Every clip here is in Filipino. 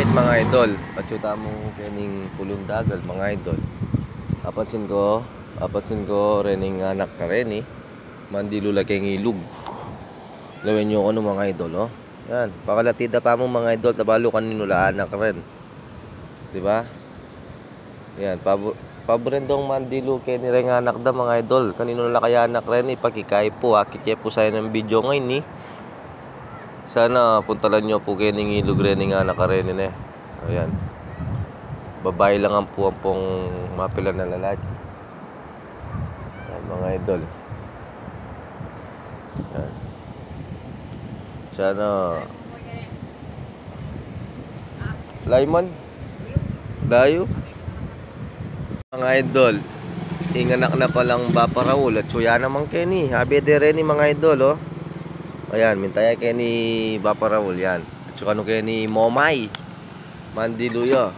Alright mga idol, patsuta mo kining pulong dagal mga idol. Apansin ko rening anak ka rin mandilula kay ngilug. Gawin nyo ano mga idol Yan, pakalatida pa mo mga idol, tabalo kanino anak rin. Diba? Yan, paborendong mandilo kay ni ring anak da mga idol. Kanino la kaya anak rin ipakikay po, akikye po sa'yo ng video ngayon Sana puntalan nyo po kayo ng ilog rin nga nakarenin Ayan. Babae lang ang pong mapila na lalaki. Ayan, mga idol. Ayan. Sana Layman Layo mga idol. Inganak na palang Bapa Raul at suya naman Kenny. Habi de rin mga idol Ayan, mintaya kay ni Bapa Raul yan. At saka no kay ni Momay Mandiluyo.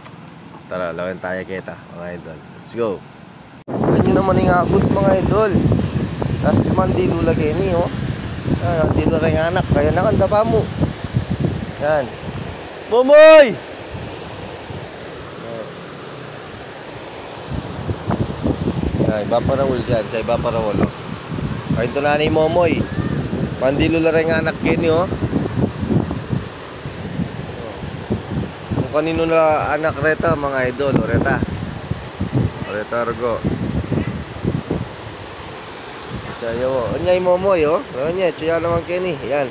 Tara, lawan tayo kita mga idol. Let's go. Ganyan naman yung agos mga idol. Tas Mandilu lagi ni Ayan, dilo rin anak. Kaya nakanda pa mo. Yan. Momoy! Ay, Bapa Raul dyan. Siya Bapa Raul Ay, ito na ni Momoy. Mandilo la rin anak kini Kung kanino na anak reta mga idol Reta Argo Chayo Onyay Momoy Onyay Chuya naman kini Yan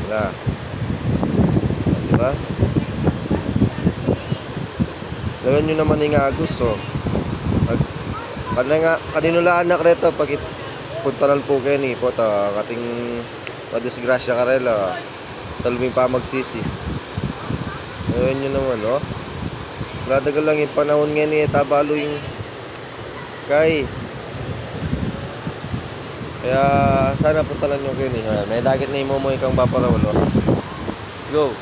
Wala Diba Gawin nyo naman yung agos Kanino na anak reta Pag puntalan po kayo ni po kating madisgrasya ka rela taluming pa magsisi ayun nyo naman nadagal lang yung panahon nga ni tabalo yung kay kaya sana puntalan nyo kayo ni may dagit na imo mo ikang Bapa Raul let's go.